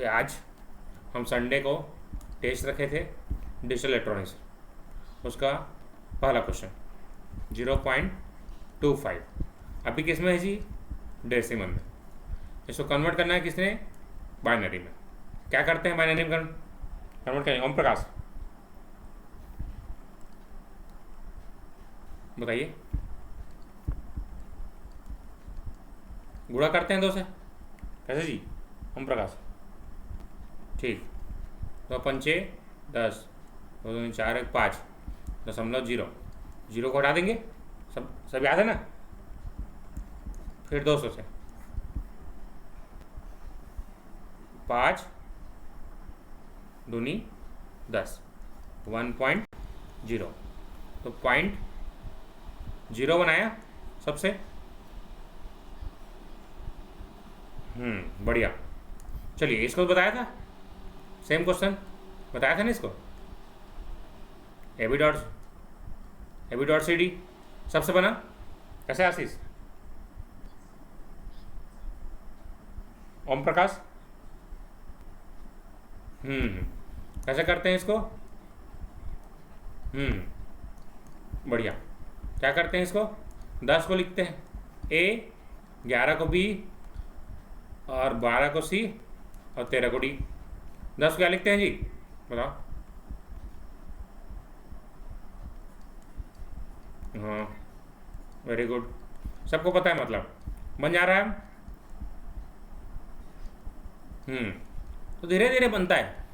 तो आज हम संडे को टेस्ट रखे थे डिजिटल इलेक्ट्रॉनिक्स। उसका पहला क्वेश्चन 0.25 अभी किस में है जी? डेसिमल में। इसको कन्वर्ट करना है किसने? बाइनरी में। क्या करते हैं बाइनरी में कन्वर्ट करेंगे? ओम प्रकाश बताइए। गुणा करते हैं दो से, कैसे जी ओम प्रकाश? ठीक, दो पंचे 10, दो दूनी 4 1 5 .0 जीरो को हटा देंगे। सब याद है ना? फिर 200 से 5 दूनी 10 1.0 तो 0.0 बनाया सबसे। बढ़िया। चलिए इसको बताया था, सेम क्वेश्चन बताया था ना इसको। A B dot C D सबसे बना कैसे आशीष? ओम प्रकाश कैसे करते हैं इसको? बढ़िया। क्या करते हैं इसको? 10 को लिखते हैं ए, 11 को बी और 12 को सी और 13 को डी। 10 क्या लिखते हैं जी? बताओ। हाँ, वेरी गुड। सबको पता है, मतलब बन जा रहा है। तो धीरे धीरे बनता है,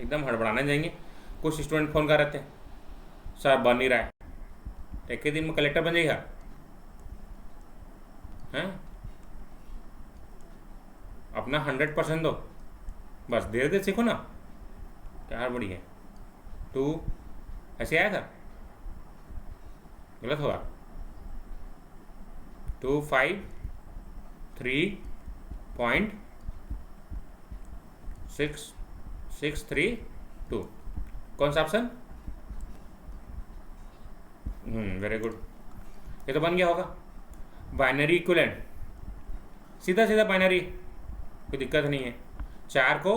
एकदम हड़बड़ाने जाएंगे। कुछ स्टूडेंट फोन कर रहे थे, सर बन नहीं रहा है। एक ही दिन में कलेक्टर बन जाएगा? हैं? अपना 100% दो, बस धीरे धीरे सीखो ना। क्या हड़बड़ी है? तू ऐसे आया था, गलत होगा। 253.6632 कौन सा ऑप्शन? Very good. ये तो बन गया होगा। बाइनरी इक्विवेलेंट, सीधा सीधा बाइनरी, कोई दिक्कत नहीं है। 4 को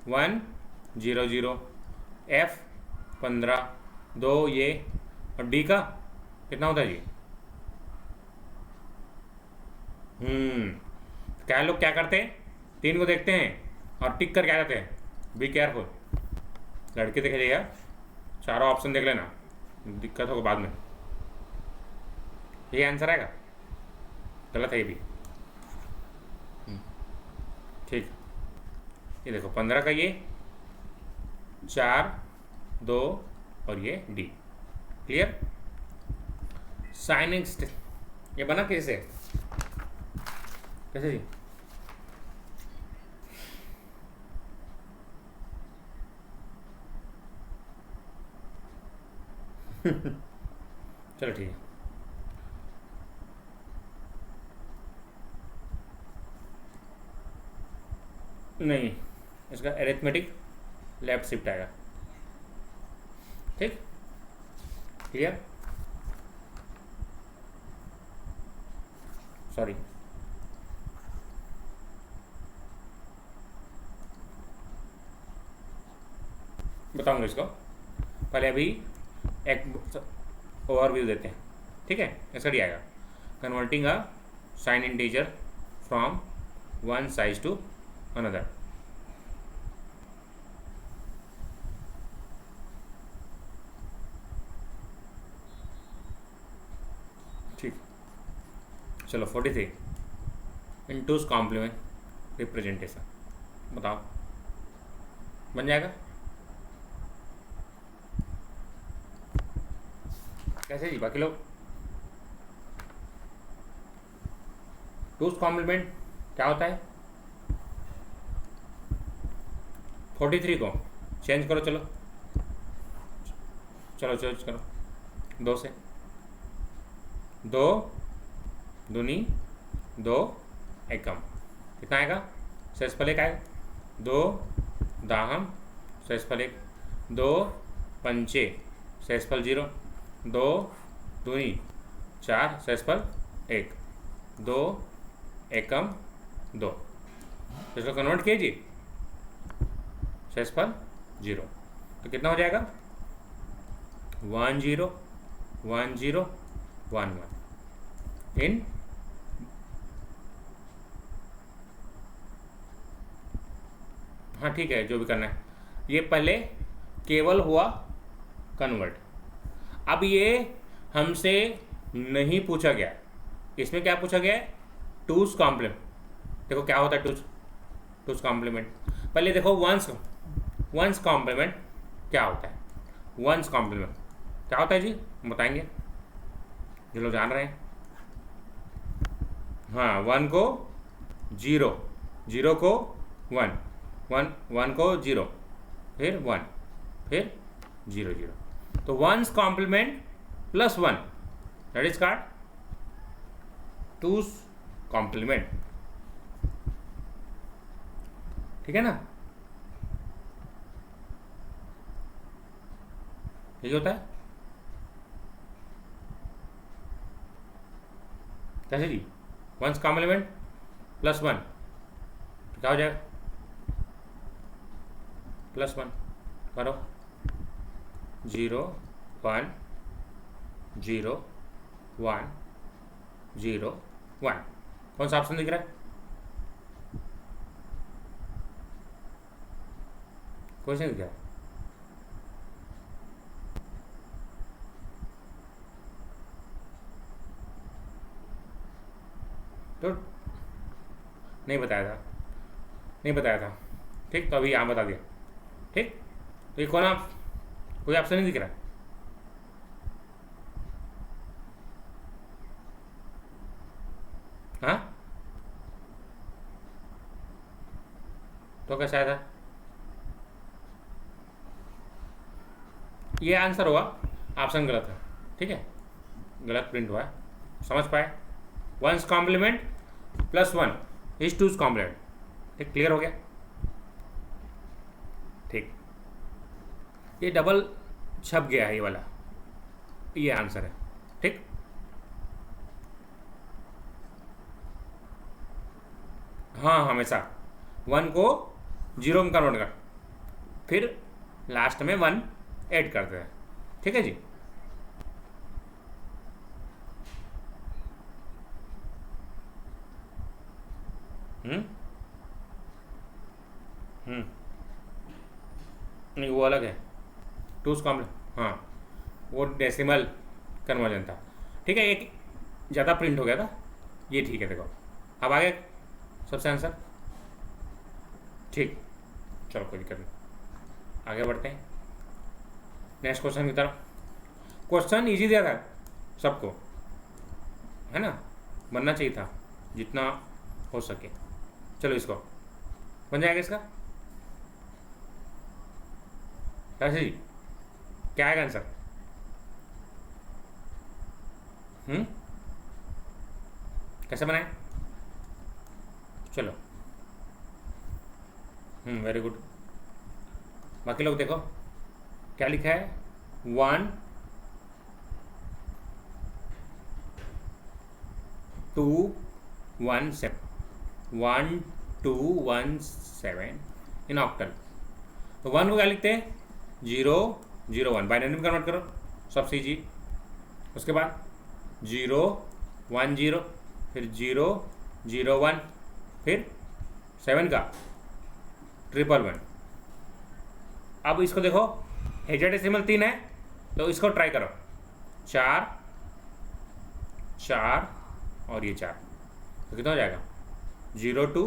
1 0 0, F 15, 2 ये और D का कितना होता है जी? क्या लोग क्या करते हैं, 3 को देखते हैं और टिक करके आ जाते हैं। बी केयरफुल, लड़के देखे जाइएगा, चारों ऑप्शन देख लेना, दिक्कत होगा बाद में। ये आंसर आएगा, गलत है ये भी। ठीक, ये देखो 15 का ये, 4 2 और ये डी। क्लियर? साइनिंग ये बना कैसे? कैसे जी? चलो ठीक है। नहीं, इसका एरिथमेटिक लेफ्ट शिफ्ट आएगा। ठीक, क्लियर? सॉरी, बताऊंगा इसको, पहले अभी एक ओवरव्यू देते हैं। ठीक है, ऐसा ही आएगा। Converting a sign integer from one size to another. ठीक, चलो 43 इन टूज कॉम्प्लीमेंट रिप्रेजेंटेशन बताओ, बन जाएगा? कैसे जी बाकी लोग? टूज कॉम्प्लीमेंट क्या होता है? 43 को चेंज करो, चलो चलो चेंज करो। 2 से 2 दूनी 2 एकम, कितना आएगा? शेषफल 1 आएगा। 2 दाहम शेषफल 1, 2 पंचे शेषफल 0, 2 दूनी 4 शेषफल 1, 2 एकम 2। इसको कन्वर्ट कीजिए। शेषफल 0, तो कितना हो जाएगा 1 0 1 0 1 1 इन हाँ ठीक है, जो भी करना है। ये पहले केवल हुआ कन्वर्ट। अब ये हमसे नहीं पूछा गया, इसमें क्या पूछा गया है, टूस कॉम्प्लीमेंट। देखो क्या होता है टूस कॉम्प्लीमेंट। पहले देखो वंस कॉम्प्लीमेंट क्या होता है। वंस कॉम्प्लीमेंट क्या होता है जी, बताएंगे जो लोग जान रहे हैं। हाँ, 1 को 0, 0 को 1, 1 को 0, फिर 1, फिर 0 0। तो one's complement plus 1 that is called two's complement. ठीक है ना, यही होता है। कैसे जी, वंस कॉम्प्लीमेंट प्लस 1 तो क्या हो जाएगा, प्लस 1 करो, 0 1 0 1 0 1। कौन सा ऑप्शन दिख रहा है, कोई नहीं दिख रहा है। तो नहीं बताया था, नहीं बताया था। ठीक, तो अभी यहाँ बता दिया। ठीक, तो ये कोई ऑप्शन नहीं दिख रहा है। हाँ, तो कैसा आया था, ये आंसर हुआ, ऑप्शन गलत है। ठीक है, गलत प्रिंट हुआ है, समझ पाए। One's complement plus 1 is two's complement. ठीक, क्लियर हो गया। ठीक, ये डबल छप गया है ये वाला, ये आंसर है। ठीक, हाँ, हमेशा 1 को 0 में कन्वर्ट कर, फिर लास्ट में 1 ऐड करते हैं। ठीक है जी, हम्म हम्म नहीं, वो अलग है, टूस कॉम्प्लीमेंट। हाँ, वो डेसिमल कन्वर्जन था। ठीक है, एक ज़्यादा प्रिंट हो गया था, ये ठीक है। देखो अब आगे सबसे आंसर। ठीक, चलो कोई दिक्कत नहीं, आगे बढ़ते हैं नेक्स्ट क्वेश्चन की तरफ। क्वेश्चन इजी दिया था सबको, है ना, बनना चाहिए था जितना हो सके। चलो इसको बन जाएगा इसका, कैसे जी, क्या आएगा आंसर। कैसे बनाए, चलो। Very good. बाकी लोग देखो क्या लिखा है, 1 2 1 7, 1 2 1 7 इन ऑक्टल। तो 1 को क्या लिखते हैं, 0 0 1, बाइनरी में कन्वर्ट करो, सबसे इजी। उसके बाद 0 1 0, फिर 0 0 1, फिर 7 का 111। अब इसको देखो, हेक्साडेसिमल 3 है, तो इसको ट्राई करो, 4 4 और ये 4, तो कितना हो जाएगा, 0 2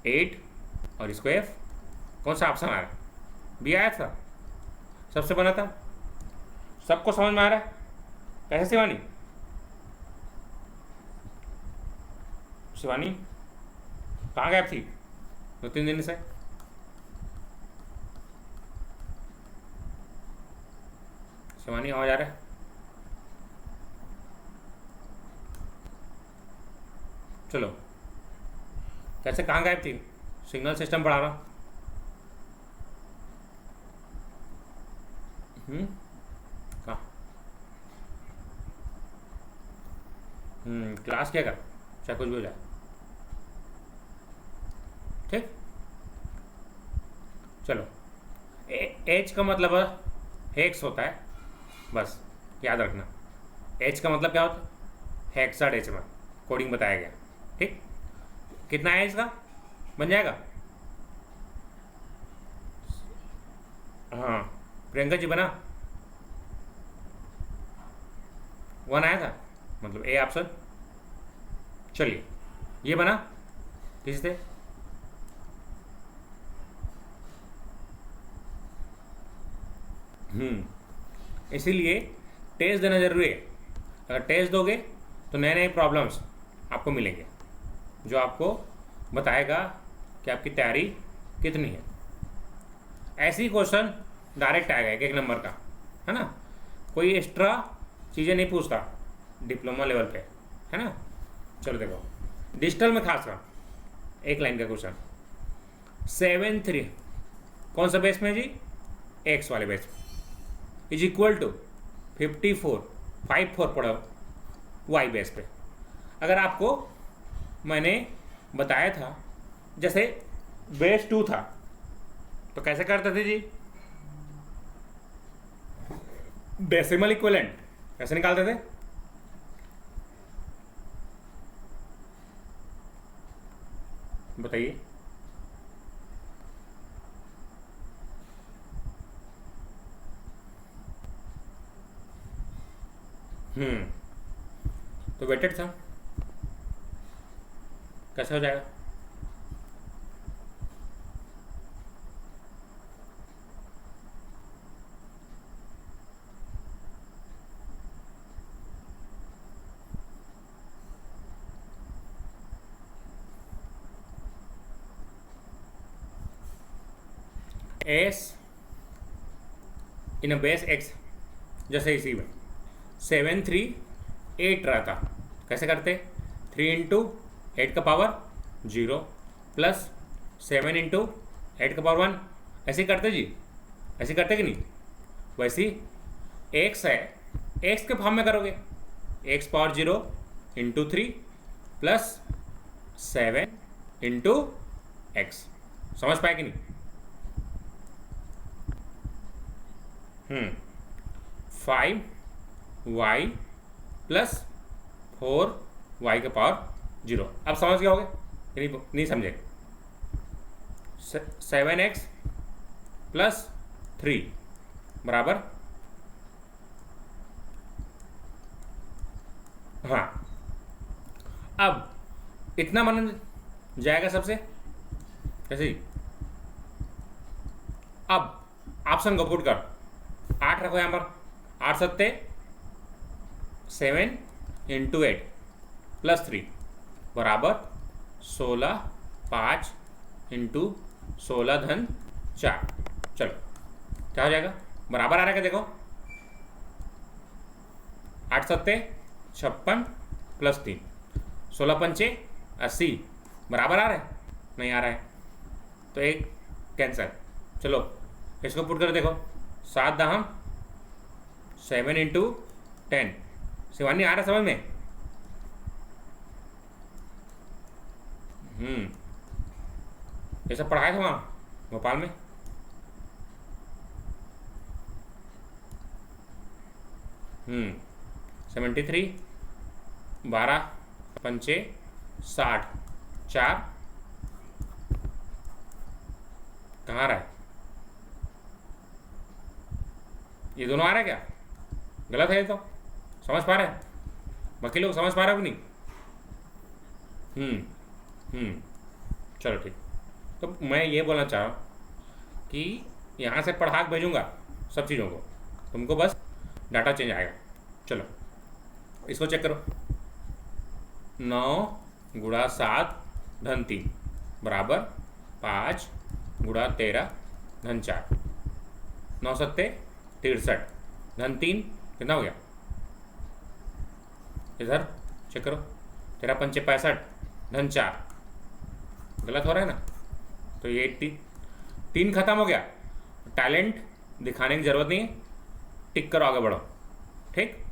8 और इसको F। कौन सा ऑप्शन आ रहा है, बी आया था, सबसे बना था, सबको समझ में आ रहा है। कैसे शिवानी, शिवानी कहाँ गैप थी 2-3 दिन से। शिवानी आवाज आ रहा है, चलो। कैसे कहाँ गायब थी, सिग्नल सिस्टम पढ़ा रहा। कहाँ, क्लास क्या कर, चाहे कुछ भी हो जाए। ठीक, चलो, एच का मतलब हेक्स होता है, बस याद रखना। एच का मतलब क्या होता है? हेक्साडेसिमल, कोडिंग बताया गया। ठीक, कितना है इसका, बन जाएगा? हाँ, प्रियंका जी बना, 1 आया था, मतलब ए ऑप्शन। चलिए, ये बना किसी से? इसीलिए टेस्ट देना जरूरी है। अगर टेस्ट दोगे तो नए नए प्रॉब्लम्स आपको मिलेंगे, जो आपको बताएगा कि आपकी तैयारी कितनी है। ऐसे ही क्वेश्चन डायरेक्ट आएगा 1 नंबर का, है ना? कोई एक्स्ट्रा चीज़ें नहीं पूछता डिप्लोमा लेवल पे, है ना? चलो देखो, डिजिटल में खास कर 1 लाइन का क्वेश्चन, 7 3 कौन सा बेस में जी? एक्स वाले बेस में, इज इक्वल टू 54 पढ़ो वाई बेस पे। अगर आपको मैंने बताया था जैसे बेस 2 था तो कैसे करते थे जी? डेसिमल इक्विवेलेंट कैसे निकालते थे? बताइए। तो वेटेड था, कैसे हो जाएगा? एस इन बेस एक्स, जैसे इसी में 7 3 8 रहता, कैसे करते? 3 × 8 का पावर 0 प्लस 7 × 8 का पावर 1, ऐसे ही करते जी, ऐसे करते कि नहीं? वैसे ही एक्स है, एक्स के फॉर्म में करोगे, एक्स पावर 0 × 3 प्लस 7 × एक्स। समझ पाए कि नहीं? 5y प्लस 4y का पावर 0। अब समझ गए होगे? नहीं समझे? 7x प्लस 3 बराबर, हाँ, अब इतना मन जाएगा सबसे, कैसे? अब ऑप्शन को पुट कर, 8 रखो यहाँ पर, 8 सत्ते 7 × 8 प्लस 3 बराबर 16 5 × 16 धन 4। चलो क्या हो जाएगा? बराबर आ रहा है क्या? देखो, 8 सत्ते 56 प्लस 3, 16 पंचे 80, बराबर आ रहा है? नहीं आ रहा है, तो एक कैंसर। चलो इसको पुट कर देखो, 7 दहम 7 × 10, शिवानी आ रहा समझ में? ये सब पढ़ाया था वहाँ भोपाल में। हम्म 73, 12 पंचे 60, 4 कहाँ आ रहा है? ये दोनों आ रहा है क्या? गलत है ये तो, समझ पा रहे हैं बाकी लोग? समझ पा रहे हो कि नहीं? चलो ठीक। तो मैं ये बोलना चाह रहा हूँ कि यहाँ से पढ़ा के भेजूँगा सब चीज़ों को, तुमको बस डाटा चेंज आएगा। चलो इसको चेक करो, 9 × 7 धन 3 बराबर 5 × 13 धन 4, 9 सत्ते 63 धन 3, कितना हो गया? इधर चेक करो, 13 पंचे 65 धन 4, गलत हो रहा है ना? तो ये 3 खत्म हो गया। टैलेंट दिखाने की ज़रूरत नहीं है, टिक करो, आगे बढ़ो। ठीक,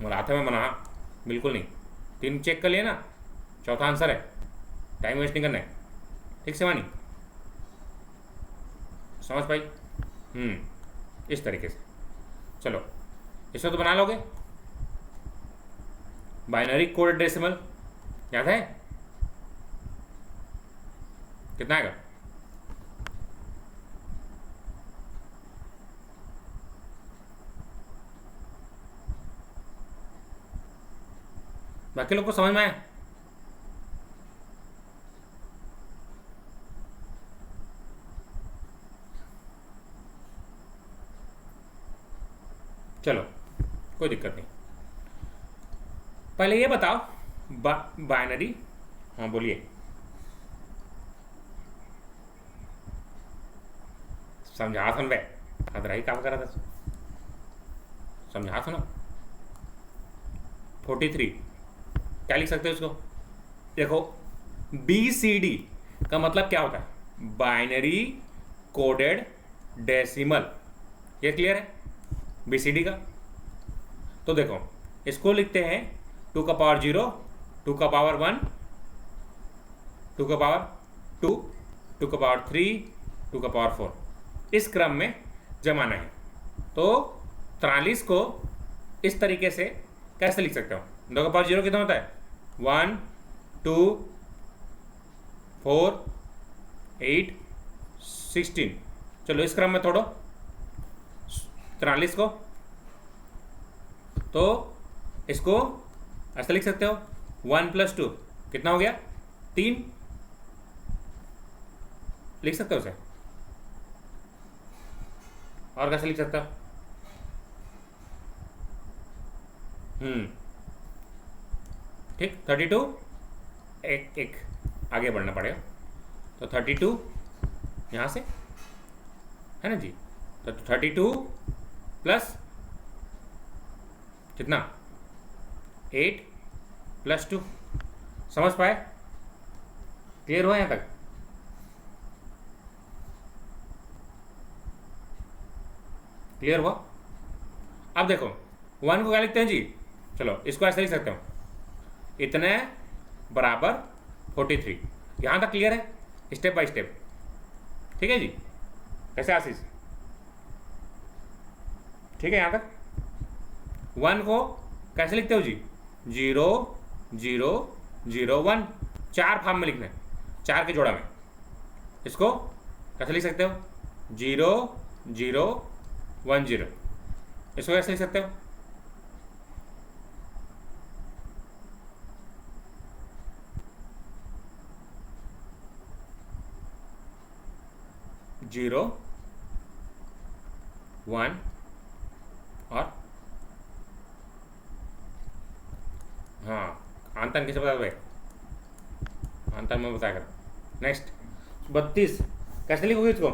मुलाते में बना, बिल्कुल नहीं। 3 चेक कर लिए ना, चौथा आंसर है, टाइम वेस्ट नहीं करना है। ठीक शिवानी, समझ पाई? इस तरीके से। चलो इसको तो बना लोगे। बाइनरी कोड डेसिमल याद है कितना आएगा? बाकी लोग को समझ में आया? चलो कोई दिक्कत नहीं। पहले ये बताओ बाइनरी, हाँ बोलिए। समझा सुन बे, अदराही काम करा था, समझा सुनो। 43 क्या लिख सकते हो इसको? देखो BCD का मतलब क्या होता है? Binary coded decimal. ये क्लियर है BCD का? तो देखो इसको लिखते हैं 2 का पावर 0, 2 का पावर 1, 2 का पावर 2, 2 का पावर 3, 2 का पावर 4, इस क्रम में जमाना है। तो 43 को इस तरीके से कैसे लिख सकते हो? 2 का पावर 0 कितना होता है? 1, 2, 4, 8, 16। चलो इस क्रम में तोड़ो 43 को, तो इसको ऐसा लिख सकते हो 1 + 2 कितना हो गया? 3 लिख सकते हो उसे। और कैसे लिख सकते हो? ठीक, 32 एक आगे बढ़ना पड़ेगा। तो 32 यहाँ से है ना जी, तो 32 प्लस कितना? 8 + 2। समझ पाए? क्लियर हुआ यहाँ तक? क्लियर हुआ? अब देखो 1 को क्या लिखते हैं जी? चलो इसको ऐसे लिख सकते हो, इतने बराबर 43। यहाँ तक क्लियर है? स्टेप बाय स्टेप, ठीक है जी? कैसे आशीष? ठीक है यहाँ तक? 1 को कैसे लिखते हो जी? 0 0 0 1, 4 फॉर्म में लिखना है, 4 के जोड़ा में। इसको कैसे लिख सकते हो? 0 0 1 0। इसको कैसे लिख सकते हो? 0 1 और हाँ आंतन किसे बता दो भाई? आंतन में बताया कर। नेक्स्ट 32 कैसे लिखोगे इसको?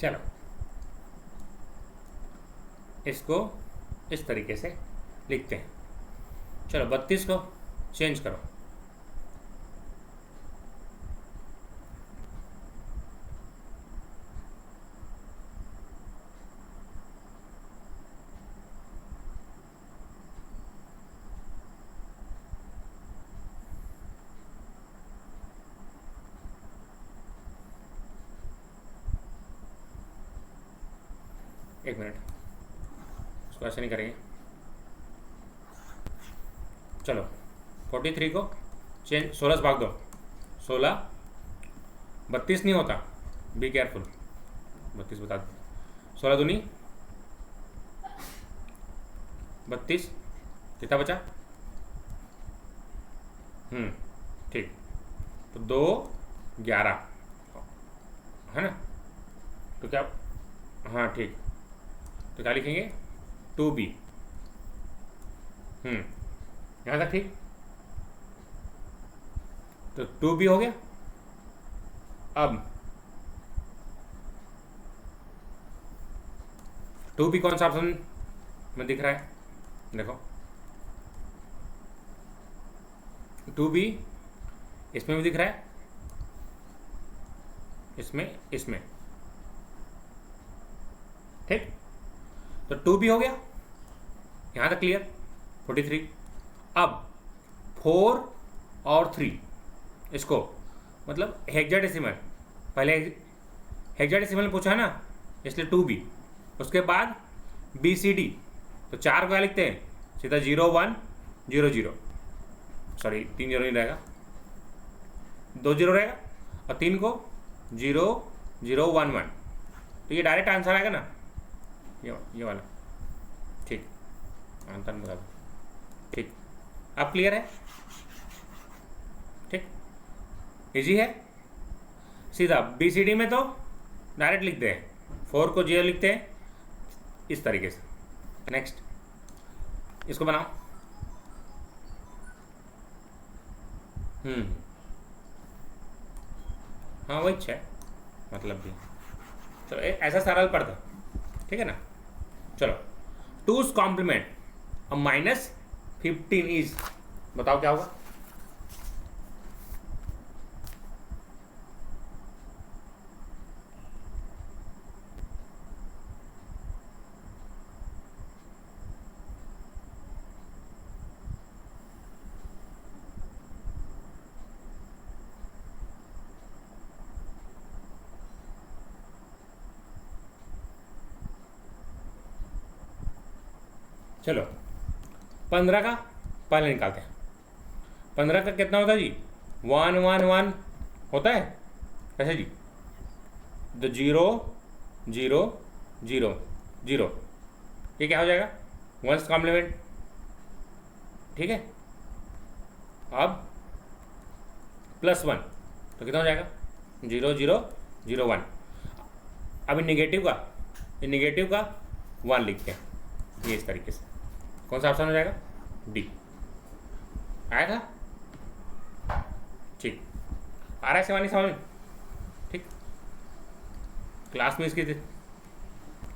चलो इसको इस तरीके से लिखते हैं। चलो 32 को चेंज करो। एक मिनट, इसको ऐसे नहीं करेंगे। चलो 43 को चेंज 16 से भाग दो। 16 32 नहीं होता, बी केयरफुल। 32 बता दो। 16 दूनी 32, कितना बचा? ठीक, तो 2 11 है ना? तो क्या, हाँ ठीक, तो क्या लिखेंगे? 2b। यहाँ तक ठीक? तो 2b हो गया। अब 2b कौन सा ऑप्शन में दिख रहा है? देखो 2b इसमें भी दिख रहा है, इसमें ठीक, तो 2 भी हो गया, यहाँ तक क्लियर। 43। अब 4 और 3, इसको मतलब हेक्साडेसिमल, पहले हेक्साडेसिमल पूछा ना, इसलिए 2B, उसके बाद BCD, तो 4 को क्या लिखते हैं, सीधा 0 1 0 0, सॉरी 3 0 नहीं रहेगा, 2 0 रहेगा, और 3 को 0 0 1 1, तो ये डायरेक्ट आंसर आएगा ना, ये वाला। ठीक, आंसर बता दो। ठीक, अब क्लियर है? ठीक, इजी है। सीधा BCD में तो डायरेक्ट लिखते हैं, 4 को 0 लिखते हैं इस तरीके से। नेक्स्ट, इसको बनाओ। हाँ वही 6, मतलब भी चलो ऐसा सरल पढ़ता, ठीक है ना। चलो, 2's कॉम्प्लीमेंट और -15 इज, बताओ क्या होगा। चलो 15 का पहले निकालते हैं। 15 का कितना होता है जी, 1 1 1 होता है, कैसे जी, तो 0 0 0 0, ये क्या हो जाएगा, 1's कॉम्प्लीमेंट। ठीक है, अब +1 तो कितना हो जाएगा, 0 0 0 1। अब नेगेटिव का 1 लिखते हैं, ये इस तरीके से। कौन सा ऑप्शन हो जाएगा, डी। आया था? ठीक, आ रहा है शिवानी समझ में? ठीक, क्लास में इसकी थी।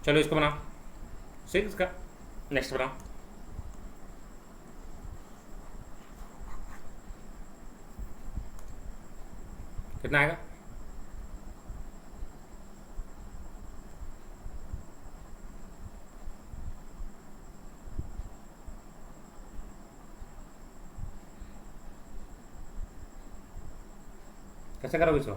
चलो इसको बनाओ, 6 का नेक्स्ट बनाओ। कितना आएगा, कैसे करोगे इसको,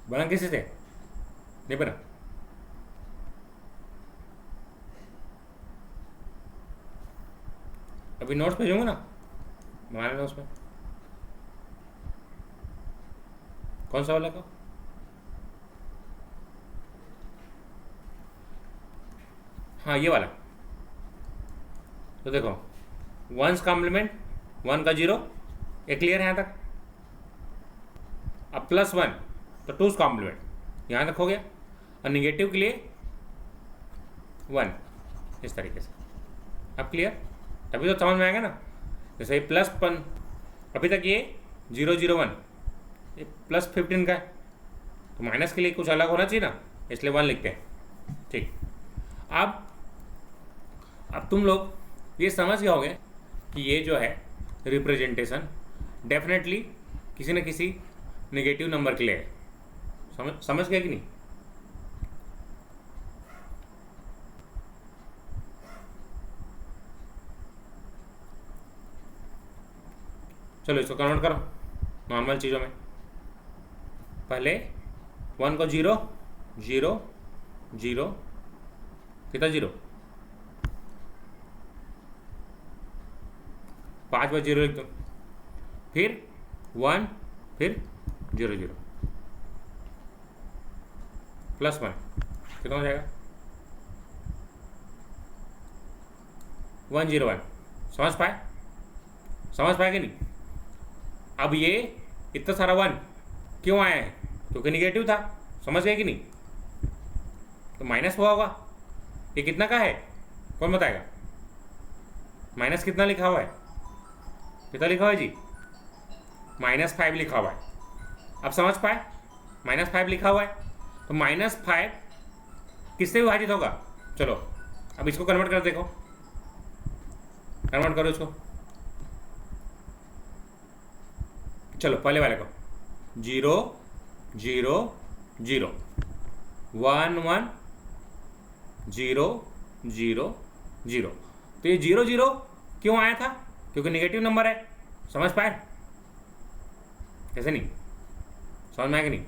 बना किसी से नहीं बना, अभी नोट्स भेजूंगा ना, बना लेना उसमें। कौन सा वाला का, हाँ ये वाला। तो देखो 1's कॉम्प्लीमेंट, 1 का 0, ये क्लियर है यहाँ तक। अब +1 तो 2's कॉम्प्लीमेंट यहाँ तक हो गया, और निगेटिव के लिए 1, इस तरीके से। अब क्लियर, तभी तो समझ में आएगा ना। जैसे ये +1, अभी तक ये 0 0 1, ये +15 का है, तो माइनस के लिए कुछ अलग होना चाहिए ना, इसलिए 1 लिखते हैं। ठीक, अब तुम लोग ये समझ गए होंगे कि ये जो है रिप्रेजेंटेशन डेफिनेटली किसी न किसी नेगेटिव नंबर के लिए है। समझ गए कि नहीं? चलो इसको कन्वर्ट करो नॉर्मल चीज़ों में। पहले 1 को 0 0 0, कितना 0, 5 बार 0 लिख दो, फिर 1, फिर 0 0, +1 कितना हो जाएगा, 1 0 1। समझ पाए कि नहीं? अब ये इतना सारा 1 क्यों आया है, क्योंकि निगेटिव था। समझ गए कि नहीं? तो माइनस हुआ होगा। ये कितना का है, कौन बताएगा? माइनस कितना लिखा हुआ है, कितना लिखा हुआ है जी, -5 लिखा हुआ है। अब समझ पाए, -5 लिखा हुआ है, तो -5 किससे विभाजित होगा? चलो अब इसको कन्वर्ट कर देखो। कन्वर्ट करो इसको। चलो पहले वाले को 0 0 0 1 1 0 0 0। तो ये 0 0 क्यों आया था? क्योंकि नेगेटिव नंबर है। समझ पाए? कैसे नहीं समझ में आया कि नहीं?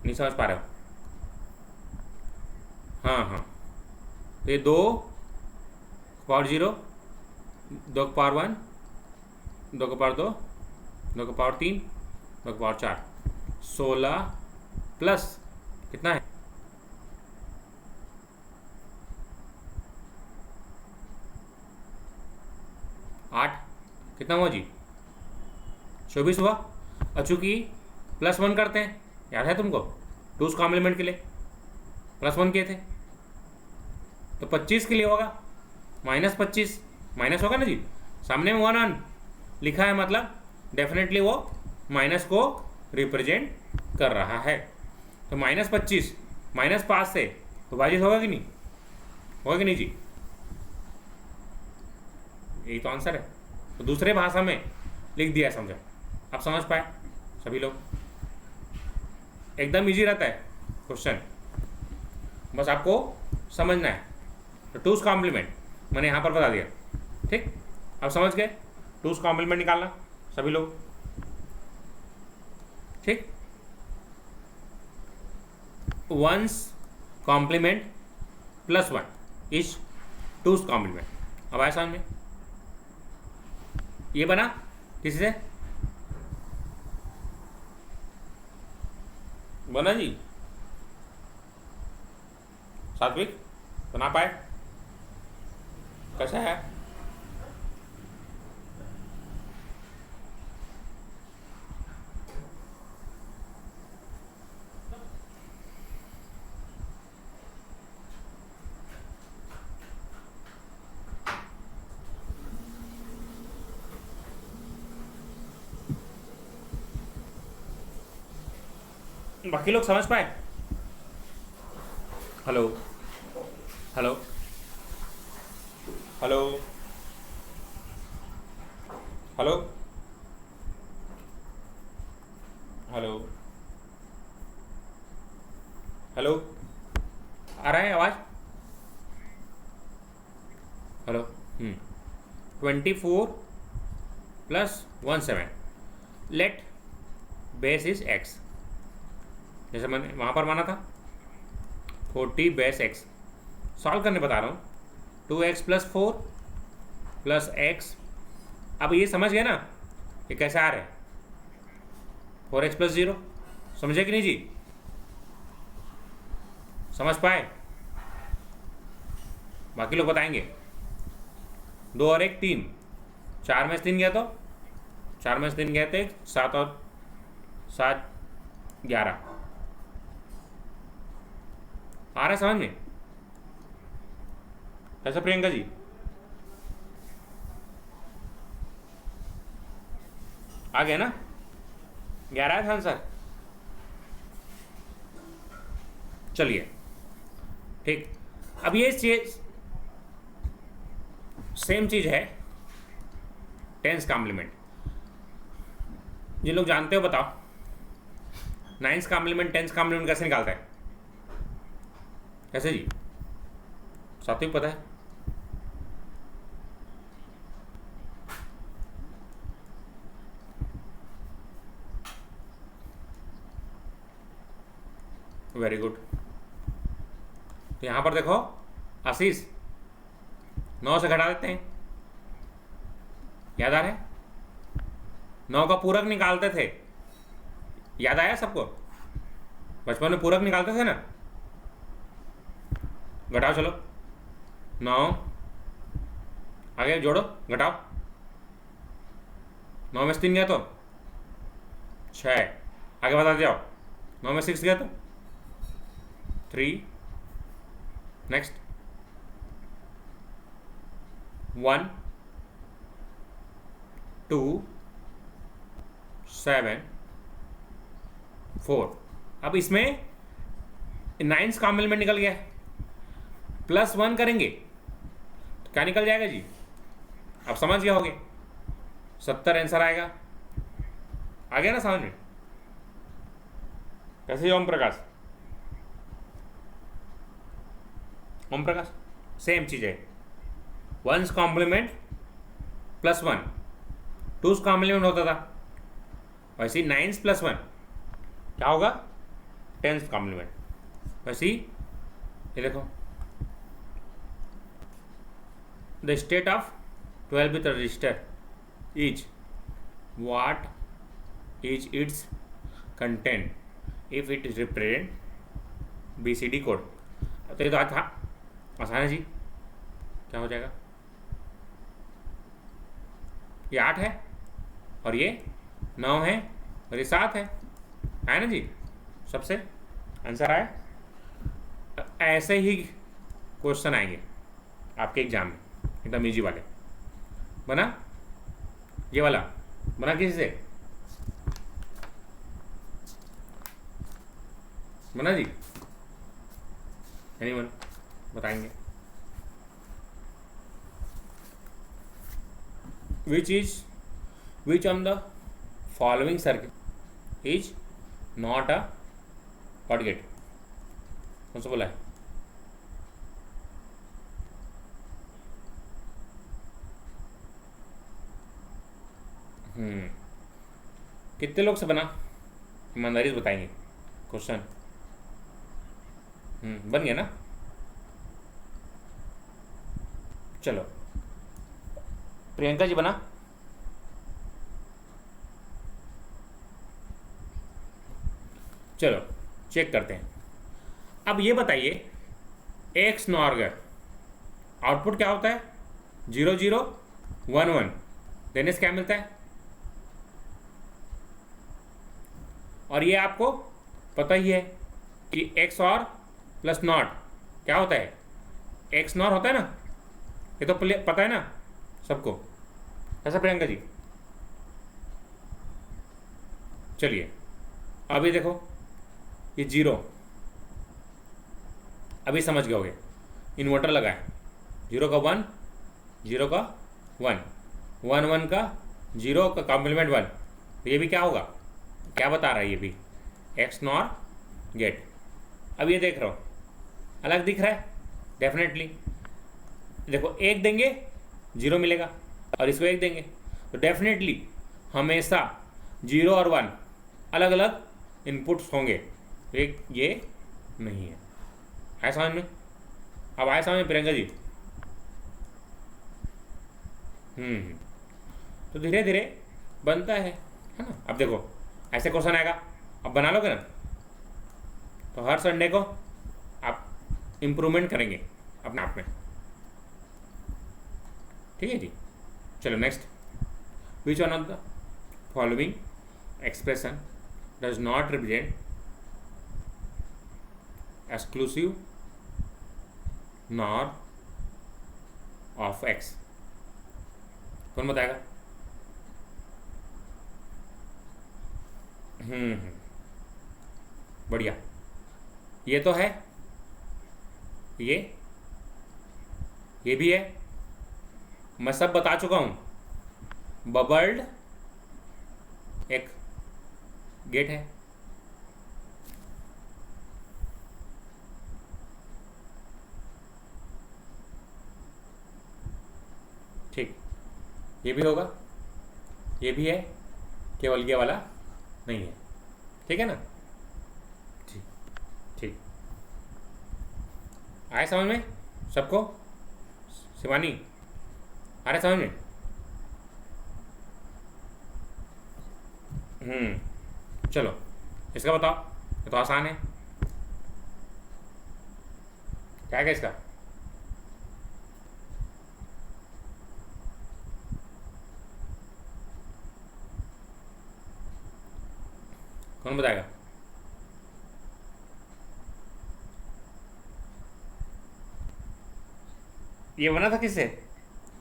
नहीं समझ पा रहे हो? हाँ हाँ, तो ये 2 पावर 0, 2 की पावर 1, 2 की पावर 2, 2 की पावर 3, 2 की पावर 4, 16 प्लस कितना है? 8। कितना हुआ जी? 24 हुआ। और चूंकि +1 करते हैं, याद है तुमको? 2's कॉम्प्लीमेंट के लिए +1 किए थे, तो 25 के लिए होगा -25, माइनस होगा ना जी। सामने में 1 1 लिखा है, मतलब डेफिनेटली वो माइनस को रिप्रेजेंट कर रहा है। तो -25 -5 से विभाजित होगा कि नहीं? होगा कि नहीं जी? यही तो आंसर है। तो दूसरे भाषा में लिख दिया, समझा? आप समझ पाए सभी लोग? एकदम इजी रहता है क्वेश्चन, बस आपको समझना है। तो 2's कॉम्प्लीमेंट मैंने यहाँ पर बता दिया, ठीक? अब समझ गए 2's कॉम्प्लीमेंट निकालना सभी लोग, ठीक? 1's complement +1 is 2's complement. अब आया समझ में? ये बना किसी से? बना जी? सात्विक बना पाए? कैसा है? बाकी लोग समझ पाए? Hello hello hello hello hello hello, आ रहा है आवाज? Hello 24 + 17 let base is x, जैसे मैंने वहाँ पर माना था 40 बेस x। सॉल्व करने बता रहा हूँ। 2x + 4 + x। अब ये समझ गए ना ये कैसे आ रहा है? 4x + 0। समझे कि नहीं जी? समझ पाए? बाकी लोग बताएंगे। 2 और 1 3, 4 में से 3 गया तो 4 में से 3 गए थे 7 और 7 11। आ रहा है समझ में? कैसा प्रियंका जी? आ गया ना? 11 था आंसर। चलिए ठीक। अब ये सेम चीज है 10's कॉम्प्लीमेंट। जिन लोग जानते हो बताओ 9's कॉम्प्लीमेंट 10's कॉम्प्लीमेंट कैसे निकालता है? कैसे जी? सात्विक पता है? Very good. तो यहां पर देखो आशीष 9 से घटा देते हैं, याद आ रहा है? 9 का पूरक निकालते थे, याद आया सबको? बचपन में पूरक निकालते थे ना? घटाओ चलो, 9 आगे जोड़ो, घटाओ। 9 में से 3 गया तो 6, आगे बताते जाओ। 9 में 6 गया तो 3, नेक्स्ट 1 2 7 4। अब इसमें 9's कॉम्प्लीमेंट निकल गया, +1 करेंगे क्या निकल जाएगा जी? आप समझ गए होगे, 70 आंसर आएगा। आ गया ना समझ में? कैसे ओम प्रकाश? ओम प्रकाश सेम चीज़ है, 1's complement plus 1, 2's complement होता था, वैसे ही 9's प्लस 1 क्या होगा? 10's complement. वैसे ही ये देखो, the state of 12 with register is what is its content if it represent BCD code. तो ये तो था आसान है जी, क्या हो जाएगा? ये 8 है और ये 9 है और ये 7 है ना जी? सबसे आंसर आया। ऐसे ही क्वेश्चन आएंगे आपके एग्जाम में, एकदम इजी वाले। बना ये वाला, बना किसी से? बना जी? एनीवन बताएंगे? which on the following circuit is not a what gate? कौन सा बोला है? कितने लोग से बना? ईमानदारी से बताएंगे क्वेश्चन। बन गया ना? चलो प्रियंका जी बना? चलो चेक करते हैं। अब ये बताइए, एक्स नॉर आउटपुट क्या होता है? 0 0 1 1 देने से क्या मिलता है? और ये आपको पता ही है कि एक्स और प्लस नॉट क्या होता है? एक्स नॉर होता है ना, ये तो पता है ना सबको, ऐसा प्रियंका जी? चलिए अब ये देखो, ये 0 अभी समझ गए होगे, इन्वर्टर लगा है, 0 का 1 0 का 1 1 1 का 0 का कॉम्प्लीमेंट 1, तो ये भी क्या होगा? क्या बता रहा है ये भी? X nor gate. अब ये देख रहा हो अलग दिख रहा है, डेफिनेटली देखो, एक देंगे 0 मिलेगा और इसको 1 देंगे, तो डेफिनेटली हमेशा 0 और 1 अलग अलग इनपुट्स होंगे, एक ये नहीं है। आया समझ में? अब आया समझ में प्रियंका जी? तो धीरे धीरे बनता है ना? अब देखो ऐसे क्वेश्चन आएगा, अब बना लोगे ना, तो हर संडे को आप इम्प्रूवमेंट करेंगे अपने आप में। ठीक है जी? चलो next, which one of the following expression does not represent exclusive nor of x? कौन बताएगा? बढ़िया, ये तो है, ये भी है, मैं सब बता चुका हूं। बबल्ड एक गेट है, ठीक, ये भी होगा, ये भी है, केवल ये वाला नहीं है। ठीक है ना? ठीक ठीक, आए समझ में सबको? शिवानी आ रहा समझ में? चलो इसका बताओ, ये तो आसान है। क्या है इसका? कौन बताएगा? ये बना था किससे?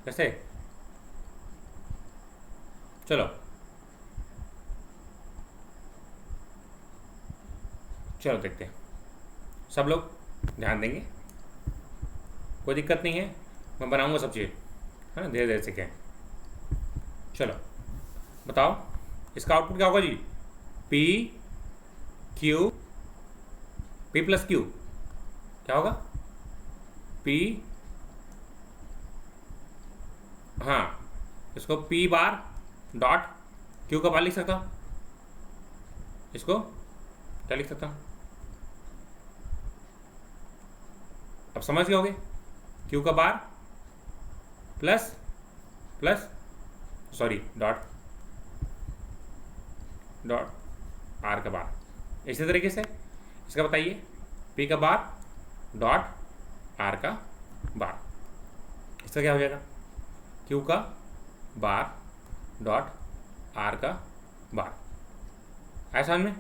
कैसे? चलो चलो देखते हैं, सब लोग ध्यान देंगे, कोई दिक्कत नहीं है, मैं बनाऊंगा सब चीज़, है ना, धीरे धीरे सीखें। चलो बताओ इसका आउटपुट क्या होगा जी? P Q, P plus Q क्या होगा? पी, हाँ, इसको पी बार डॉट क्यू का बार लिख सकता हूँ। इसको क्या लिख सकता हूँ? अब समझ गए होगे, क्यू का bar plus plus sorry dot dot R का बार। इसी तरीके से इसका बताइए, पी का बार डॉट आर का बार। इसका क्या हो जाएगा? क्यू का बार डॉट आर का बार। आया समझ में?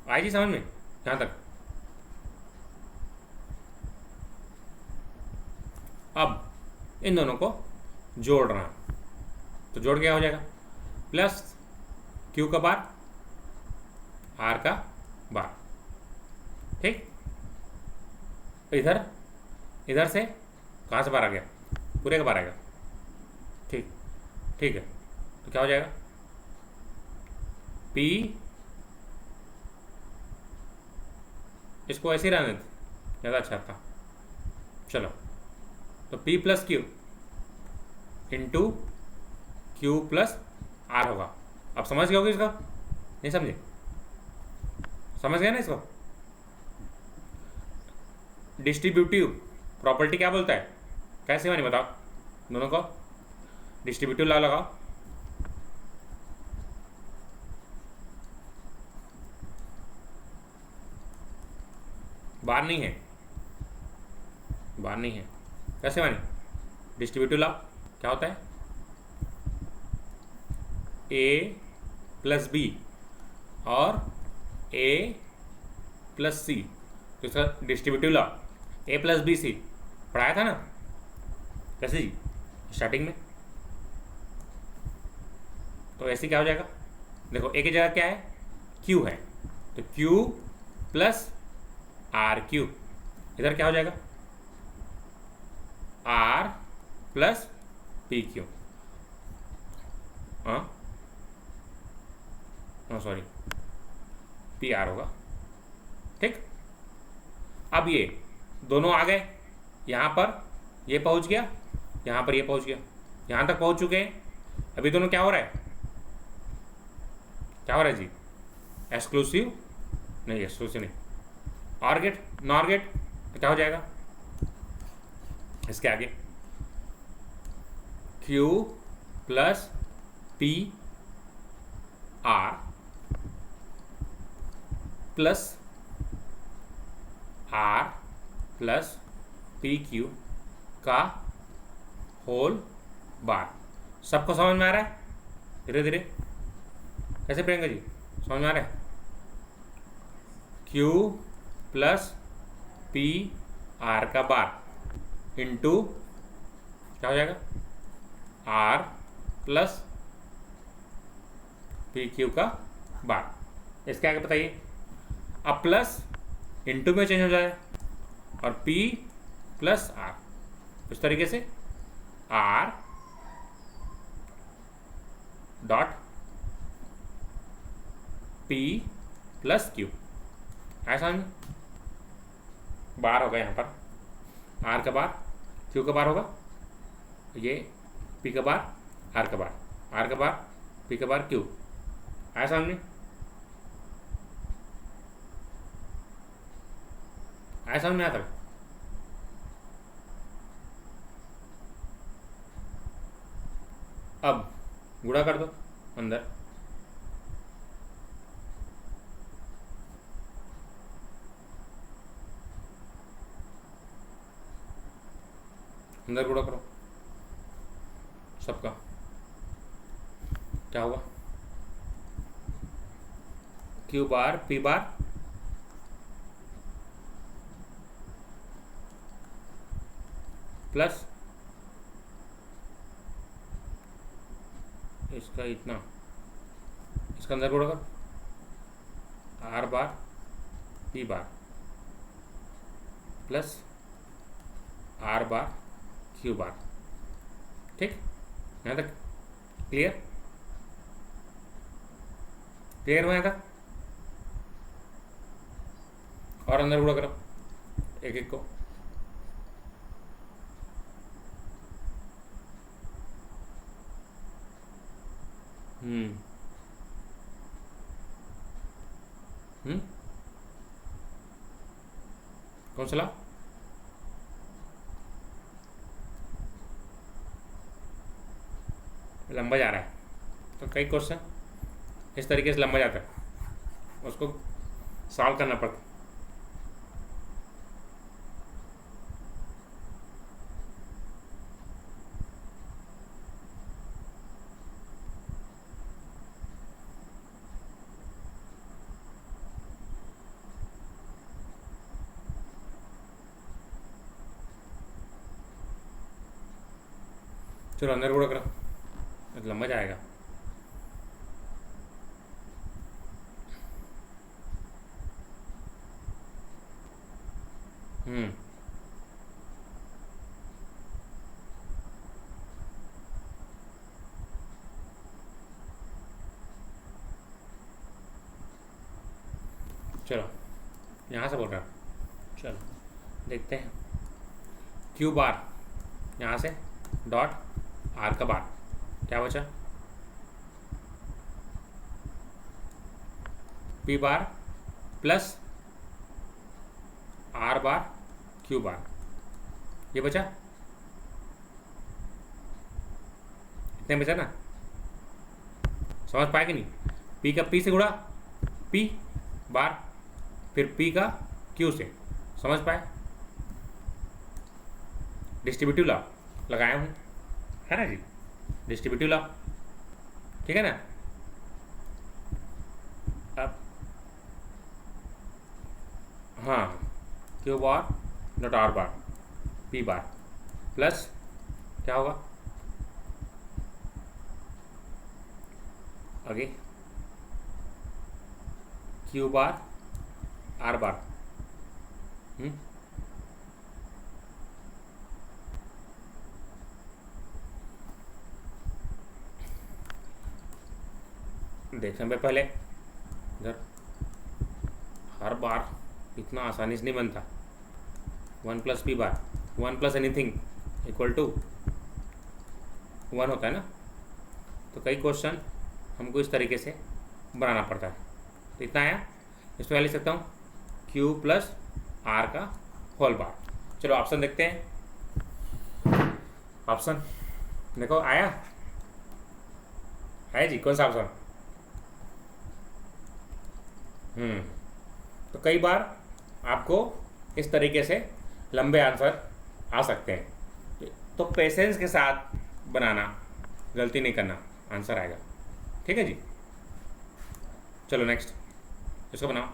आई जी समझ में यहाँ तक? अब इन दोनों को जोड़ना, तो जोड़ क्या हो जाएगा? प्लस क्यू का बार आर का बार। ठीक, इधर इधर से कहाँ से बार आ गया? पूरे का बार आएगा। ठीक, ठीक है, तो क्या हो जाएगा? पी, इसको ऐसे ही रहने देते, ज़्यादा अच्छा था। चलो, तो P plus Q into Q plus R होगा। अब समझ गए होगे इसका? नहीं समझे? समझ गए ना इसको? डिस्ट्रीब्यूटिव प्रॉपर्टी क्या बोलता है? कैसे मानी बताओ दोनों को? डिस्ट्रीब्यूटिव लॉ लगाओ। बार नहीं है, बार नहीं है, कैसे मानी? डिस्ट्रीब्यूटिव लॉ क्या होता है? ए प्लस बी और ए प्लस सी, तो इसका distributive law A plus B सी पढ़ाया था ना? कैसे जी? स्टार्टिंग में। तो ऐसे क्या हो जाएगा? देखो ए की जगह क्या है? क्यू है, तो क्यू प्लस आर क्यू। इधर क्या हो जाएगा? R plus P Q. हाँ सॉरी, पी आर होगा। ठीक, अब ये दोनों आ गए, यहाँ पर ये पहुँच गया, यहाँ पर ये पहुँच गया, यहाँ तक पहुँच चुके हैं। अभी दोनों क्या हो रहा है? क्या हो रहा है जी? एक्सक्लूसिव नहीं, एक्सक्लूसिव नहीं, ऑर गेट, नॉर गेट, तो क्या हो जाएगा इसके आगे? Q plus P R plus R plus P Q का होल बार। सबको समझ में आ रहा है? धीरे धीरे कैसे प्रियंका जी समझ में आ रहा है? क्यू प्लस पी आर का बार इंटू क्या हो जाएगा? आर प्लस पी क्यू का बार। इसके आगे बताइए। अब प्लस इंटू में चेंज हो जाए और पी प्लस आर, इस तरीके से R dot P plus Q. ऐसा बार होगा, यहाँ पर आर का बार क्यू का बार होगा, ये पी का बार आर का बार, आर का बार पी का बार क्यू। ऐसा हमने ऐसा नहीं आता। अब गुणा कर दो अंदर, अंदर गुणा करो सबका, क्या होगा? क्यू बार पी बार प्लस इसका इतना, इसका अंदर गुणा कर are bar P bar plus are bar Q bar. ठीक, यहाँ तक क्लियर? क्लियर हुआ यहाँ तक? और अंदर गुणा करो एक एक को। हम्म हम्म कौन सा ला? लंबा जा रहा है, तो कई क्वेश्चन इस तरीके से लंबा जाता है, उसको सॉल्व करना पड़ता है। चलो अंदर गुणा करो, तो लंबा जाएगा। हम्म चलो यहाँ से बोल रहा हूँ। चलो देखते हैं। क्यू बार यहाँ से डॉट आर का बार, क्या बचा? P bar plus are bar Q bar, ये बचा। इतने बचा ना? समझ पाए कि नहीं? पी का पी से गुणा पी बार, फिर पी का क्यू से। समझ पाए? डिस्ट्रीब्यूटिव लॉ लगाया हूँ, है ना जी? डिस्ट्रीब्यूटिव लॉ, ठीक है ना? अब हाँ, Q bar dot are bar P bar plus क्या होगा आगे? क्यू बार आर बार। देखने पे पहले इधर हर बार इतना आसानी से नहीं बनता। 1 plus P bar, 1 plus anything equal to 1 होता है ना? तो कई क्वेश्चन हमको इस तरीके से बनाना पड़ता है। तो इतना आया, इसमें लिख सकता हूँ क्यू प्लस आर का होल बार। चलो ऑप्शन देखते हैं। ऑप्शन देखो आया है जी, कौन सा ऑप्शन? तो कई बार आपको इस तरीके से लंबे आंसर आ सकते हैं, तो पेशेंस के साथ बनाना, गलती नहीं करना, आंसर आएगा। ठीक है जी? चलो नेक्स्ट इसको बनाओ।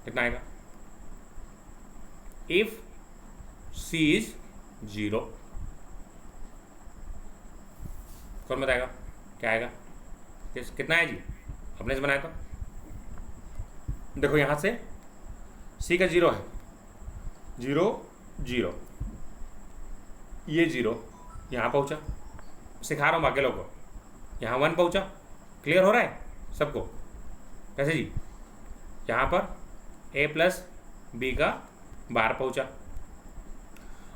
कितना आएगा? इफ सी इज 0, कौन बताएगा क्या आएगा? कितना है जी? अपने से बनाया तो देखो, यहाँ से सी का 0 है, 0 0, ये 0 यहाँ पहुँचा। सिखा रहा हूँ बाकी लोगों को। यहाँ 1 पहुँचा। क्लियर हो रहा है सबको? कैसे जी? यहाँ पर a प्लस बी का बार पहुँचा,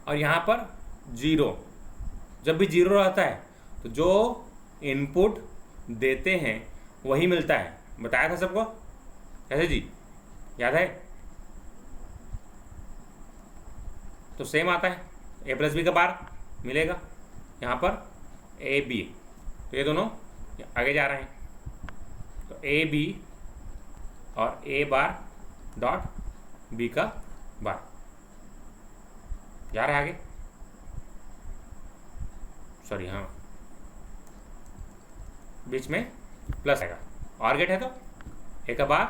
और यहाँ पर 0। जब भी 0 रहता है तो जो इनपुट देते हैं वही मिलता है। बताया था सबको? कैसे जी? याद है? तो सेम आता है, a प्लस बी का बार मिलेगा यहाँ पर ए बी, तो ये दोनों आगे जा रहे हैं, तो ए बी और ए बार डॉट बी का बार जा रहा है आगे। सॉरी, हाँ, बीच में प्लस आएगा, और गेट है तो ए का बार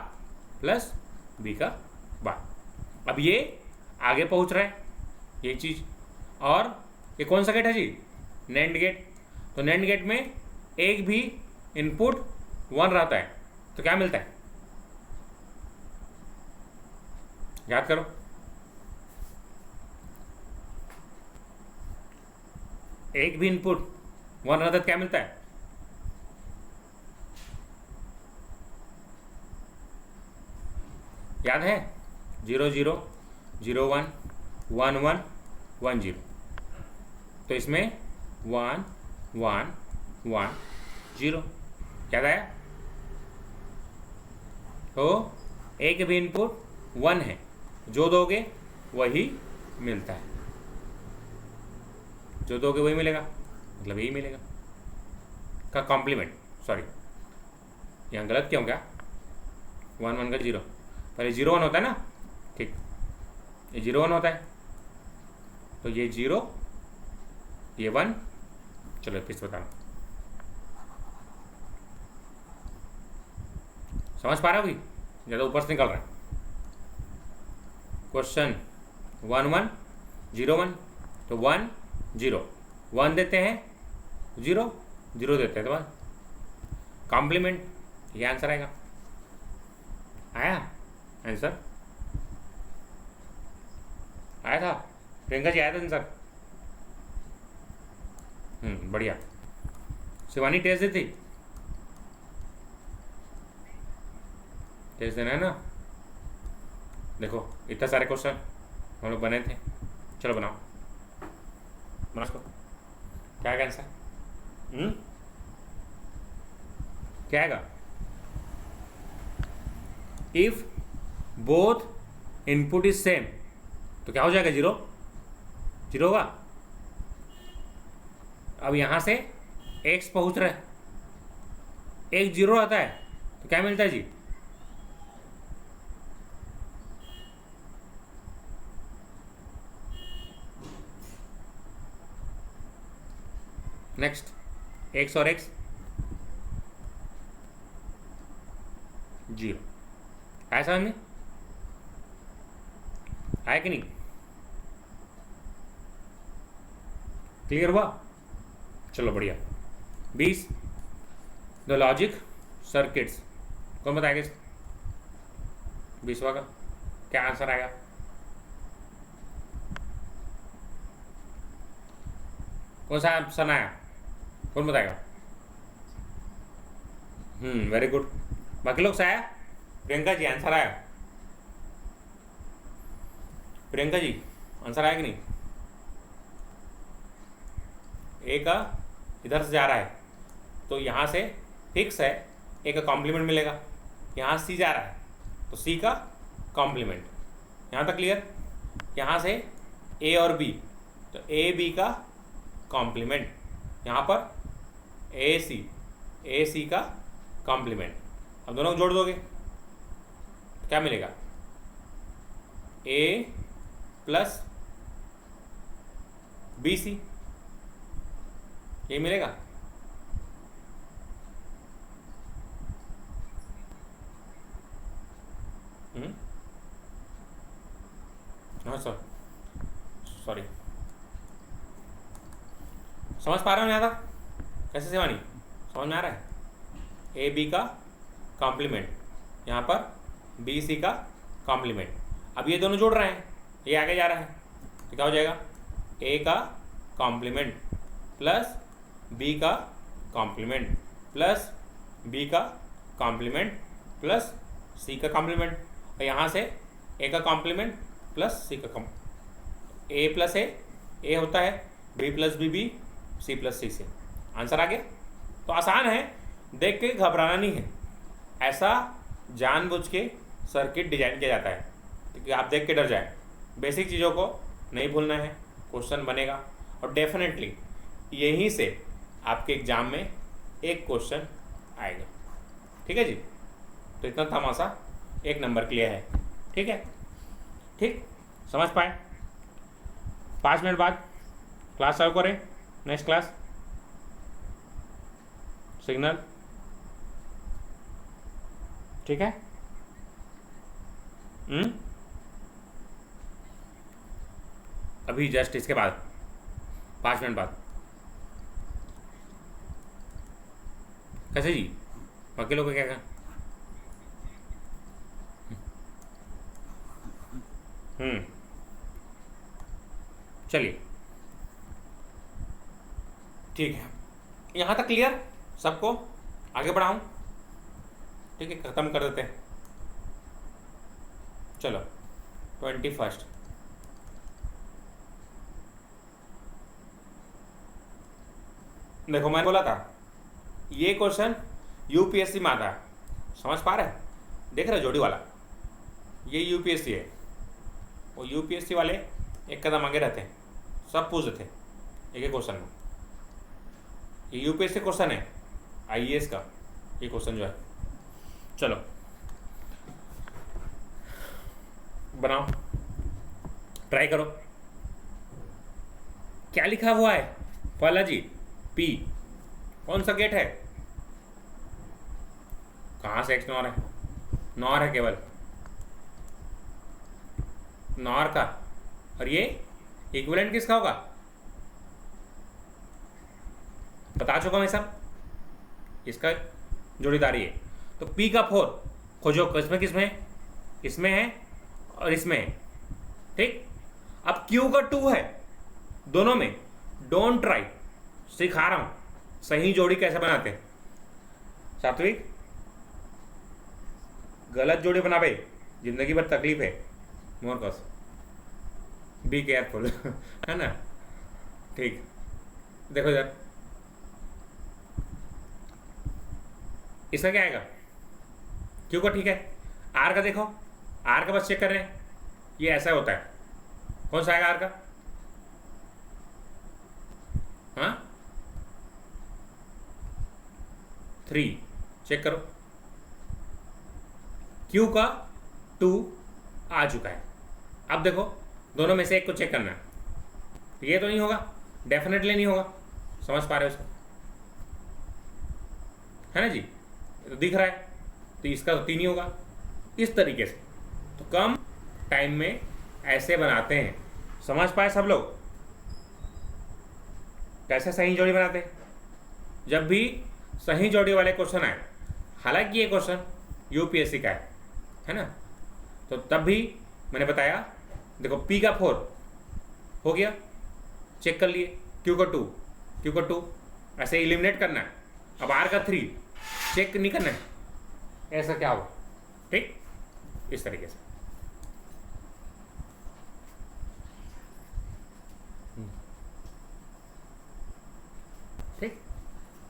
प्लस बी का बार। अब ये आगे पहुंच रहा है ये चीज़। और ये कौन सा गेट है जी? NAND gate. तो नैंड गेट में एक भी इनपुट 1 रहता है, तो क्या मिलता है? याद करो। एक भी इनपुट वन रहता क्या मिलता है? याद है? 0 0 0 1 1 1 1 0। तो इसमें 1 1 1 0। याद आया? तो एक भी इनपुट 1 है, जो दोगे वही मिलता है, जो दोगे वही मिलेगा, मतलब यही मिलेगा का कॉम्प्लीमेंट। सॉरी, यहाँ गलत क्यों क्या? 1 1 का 0, पहले 0 1 होता है ना, ठीक, ये 0 1 होता है, तो ये 0 ये 1। चलो फिर से बताना, समझ पा रहे हो कि ज़्यादा ऊपर से निकल रहा है? क्वेश्चन 1 1 0 1, तो 1 0 1 देते हैं, 0 0 देते हैं, तो 1 कॉम्प्लीमेंट, ये आंसर आएगा। आया आंसर? आया था प्रियंका जी? आया था आंसर? बढ़िया। शिवानी टेस्ट दी थी? टेस्ट देना है ना? देखो इतने सारे क्वेश्चन हम लोग बने थे, चलो बनाओ, बना इसको। क्या आएगा आंसर? क्या आएगा? If both input is same, तो क्या हो जाएगा? 0 0 होगा। अब यहां से x पहुंच रहा है, एक 0 आता है, तो क्या मिलता है जी? नेक्स्ट x और x 0। आया समझ में? आया कि नहीं? क्लियर हुआ? चलो बढ़िया। 20 द लॉजिक सर्किट्स, कौन बताएगा इस 20वां का क्या आंसर आएगा? कौन सा ऑप्शन आया? कौन बताएगा? Very good. बाकी लोग से आया? प्रियंका जी आंसर आया? प्रियंका जी आंसर आया कि नहीं? ए का इधर से जा रहा है, तो यहाँ से फिक्स है, ए का कॉम्प्लीमेंट मिलेगा। यहाँ सी जा रहा है, तो सी का कॉम्प्लीमेंट। यहाँ तक क्लियर? यहाँ से ए और बी, तो ए बी का कॉम्प्लीमेंट। यहाँ पर ए सी का कॉम्प्लीमेंट। अब दोनों को जोड़ दोगे तो क्या मिलेगा? ए प्लस बी सी, ये मिलेगा। हाँ सर, सॉरी, समझ पा रहे हो? नहीं आता? कैसे शिवानी, समझ में आ रहा है? ए बी का कॉम्प्लीमेंट, यहाँ पर बी सी का कॉम्प्लीमेंट। अब ये दोनों जोड़ रहे हैं, ये आगे जा रहा है, तो क्या हो जाएगा? ए का कॉम्प्लीमेंट प्लस बी का कॉम्प्लीमेंट प्लस बी का कॉम्प्लीमेंट प्लस सी का कॉम्प्लीमेंट। और यहाँ से ए का कॉम्प्लीमेंट प्लस सी का कॉम्प्लीमेंट। ए प्लस ए होता है, B plus B C plus C से। आंसर आ गया? तो आसान है, देख के घबराना नहीं है। ऐसा जानबूझ के सर्किट डिजाइन किया जाता है कि आप देख के डर जाए। बेसिक चीज़ों को नहीं भूलना है, क्वेश्चन बनेगा और डेफिनेटली यहीं से आपके एग्जाम में एक क्वेश्चन आएगा। ठीक है जी? तो इतना तमाशा 1 नंबर के लिए है। ठीक है? ठीक, समझ पाए? 5 मिनट बाद क्लास चालू करें, नेक्स्ट क्लास सिग्नल। ठीक है? अभी जस्ट इसके बाद 5 मिनट बाद। कैसे जी? बाकी लोग को क्या कहा? चलिए ठीक है, यहाँ तक क्लियर सबको? आगे बढ़ाऊँ? ठीक है, ख़त्म कर देते हैं। चलो 21। देखो मैंने बोला था ये क्वेश्चन यूपीएससी में आता है, समझ पा रहे हैं? देख रहे जोड़ी वाला, ये यूपीएससी है। वो यूपीएससी वाले एक कदम आगे रहते हैं, सब पूछ देते एक एक क्वेश्चन में। ये यूपीएससी क्वेश्चन है आईएएस का, ये क्वेश्चन जो है। चलो बनाओ, ट्राई करो। क्या लिखा हुआ है फला जी? पी कौन सा गेट है? कहाँ से एक्स नॉर है? नॉर है केवल, नॉर का। और ये इक्विवेलेंट किसका होगा? बता चुका मैं सब, इसका जोड़ीदारी है। तो P का 4 खोजो, किसमें किसमें? इसमें है और इसमें है, ठीक। अब Q का 2 है दोनों में। डोंट ट्राई, सिखा रहा हूं सही जोड़ी कैसे बनाते हैं। सात्विक, गलत जोड़ी बना भाई, जिंदगी भर तकलीफ है। मोरकस, बी केयरफुल है ना? ठीक, देखो इधर, इसका क्या आएगा? क्यों का ठीक है। आर का देखो, आर का बस चेक कर रहे हैं, ये ऐसा होता है। कौन सा आएगा आर का? हाँ 3, चेक करो। क्यू का 2 आ चुका है। अब देखो दोनों में से एक को चेक करना है। ये तो नहीं होगा, डेफिनेटली नहीं होगा, समझ पा रहे हो इसको, है ना जी? तो दिख रहा है, तो इसका तो 3 ही होगा। इस तरीके से तो कम टाइम में ऐसे बनाते हैं। समझ पाए सब लोग कैसे सही जोड़ी बनाते हैं? जब भी सही जोड़ी वाले क्वेश्चन आए, हालांकि ये क्वेश्चन यूपीएससी का है ना, तो तब भी मैंने बताया। देखो P का 4 हो गया, चेक कर लिए। Q का 2, Q का 2 ऐसे एलिमिनेट करना है। अब R का 3 चेक नहीं करना है, ऐसा क्या हो, ठीक, इस तरीके से। ठीक,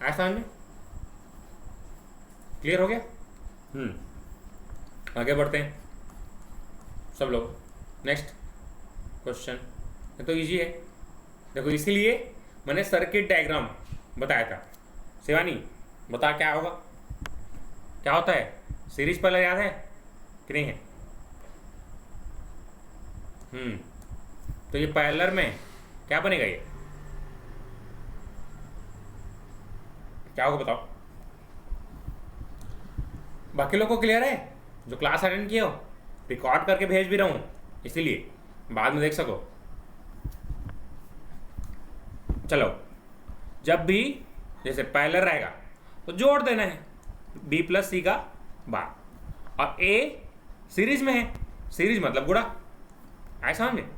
आया समझ में? क्लियर हो गया? आगे बढ़ते हैं सब लोग। नेक्स्ट क्वेश्चन, ये तो इजी है। देखो इसीलिए मैंने सर्किट डायग्राम बताया था। शिवानी बता क्या होगा, क्या होता है? सीरीज पहले याद है कि नहीं है? तो ये पैरेलल में क्या बनेगा? ये क्या होगा बताओ? बाकी लोगों को क्लियर है? जो क्लास अटेंड किए हो, रिकॉर्ड करके भेज भी रहा हूँ, इसीलिए बाद में देख सको। चलो, जब भी जैसे पैरेलल रहेगा तो जोड़ देना है B प्लस C का बार, और A सीरीज में है, सीरीज मतलब गुणा। आए समझ में?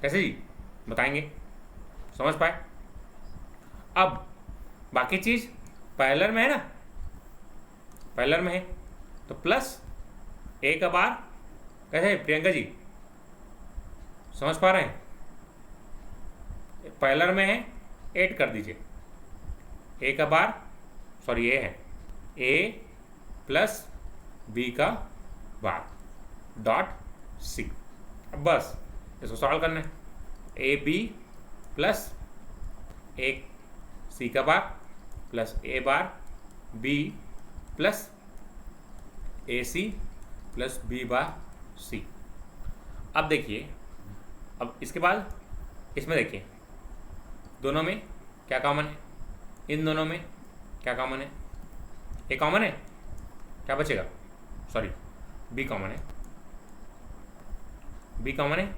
कैसे जी बताएंगे, समझ पाए? अब बाकी चीज पैरेलल में है ना, पैरेलल में है तो प्लस A का बार कैसे है प्रियंका जी, समझ पा रहे हैं? पैरेलल में है, 8 कर दीजिए। A का बार, सॉरी ये है A प्लस B का बार डॉट C। अब बस इसको सॉल्व करना है। AB प्लस एक C का bar plus A bar B plus AC plus B bar C। अब देखिए, अब इसके बाद इसमें देखिए दोनों में क्या कॉमन है, इन दोनों में क्या कॉमन है? ए कॉमन है, क्या बचेगा? सॉरी बी कॉमन है, बी कॉमन है।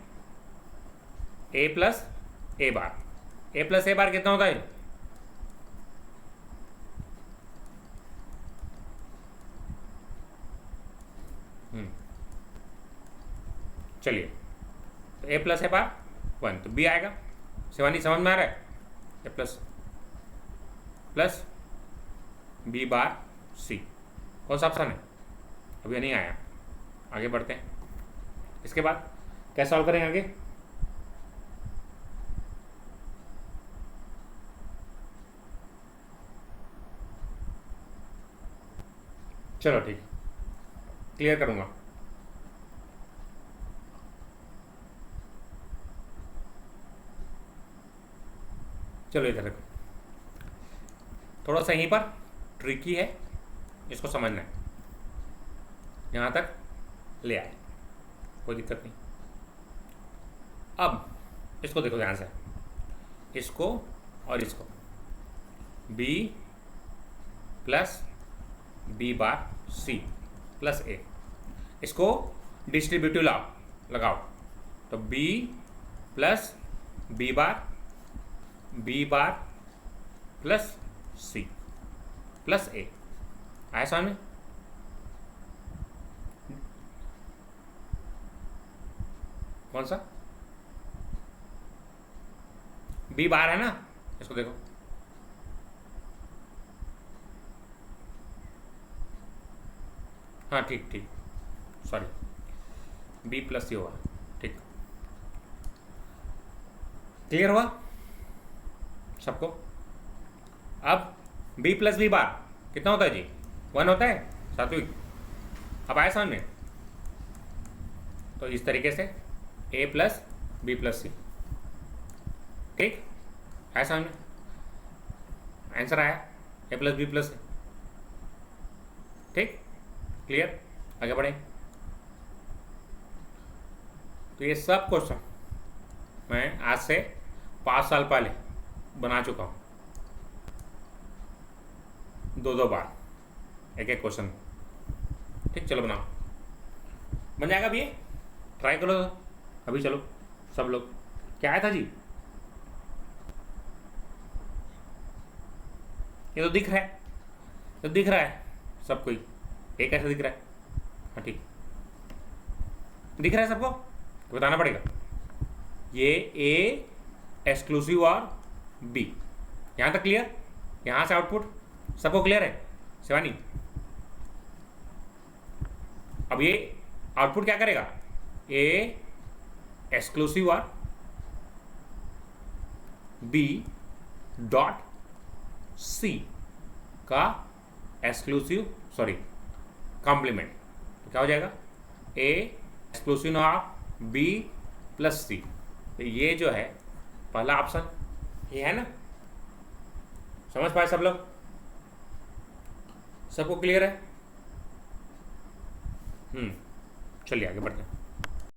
ए प्लस ए बार, ए प्लस ए बार कितना होता है? चलिए, तो ए प्लस ए बार 1, तो बी आएगा। शिवानी समझ में आ रहा है? ए प्लस प्लस बी बार सी। कौन सा ऑप्शन है? अभी नहीं आया, आगे बढ़ते हैं। इसके बाद क्या सॉल्व करेंगे आगे? चलो ठीक, क्लियर करूंगा। चलो इधर रखो, थोड़ा सा यहीं पर ट्रिकी है, इसको समझना है। यहाँ तक ले आए, कोई दिक्कत नहीं। अब इसको देखो ध्यान से, इसको और इसको, b plus B bar C plus A, इसको डिस्ट्रीब्यूटिव लॉ लगाओ। तो b plus B bar plus C plus A, आया समझ में? कौन सा? बी बार है ना, इसको देखो, हाँ ठीक ठीक, सॉरी, बी प्लस सी होगा, ठीक। क्लियर हुआ सबको? अब बी प्लस बी बार कितना होता है जी? 1 होता है सात्विक। अब आया समझ में? तो इस तरीके से ए प्लस बी प्लस सी, ठीक, आया समझ में? आंसर आया ए प्लस बी प्लस सी, ठीक, क्लियर। आगे बढ़े। तो ये सब क्वेश्चन मैं आज से 5 साल पहले बना चुका हूँ, 2 बार एक क्वेश्चन, ठीक। चलो बनाओ, बन जाएगा अभी, ये ट्राई करो अभी। चलो सब लोग, क्या आया था जी? ये तो दिख रहा है, तो दिख रहा है सब कोई, एक ऐसा दिख रहा है, हाँ ठीक, दिख रहा है सबको, तो बताना पड़ेगा। ये ए एक्सक्लूसिव और बी, यहाँ तक क्लियर? यहाँ से आउटपुट सबको क्लियर है शिवानी? अब ये आउटपुट क्या करेगा? ए एक्सक्लूसिव और बी डॉट सी का एक्सक्लूसिव, सॉरी, कॉम्प्लीमेंट। तो क्या हो जाएगा? ए एक्सक्लूसिव ऑफ बी प्लस सी। तो ये जो है पहला ऑप्शन, ये है ना, समझ पाए सब लोग? सबको क्लियर है? चलिए आगे बढ़ते हैं।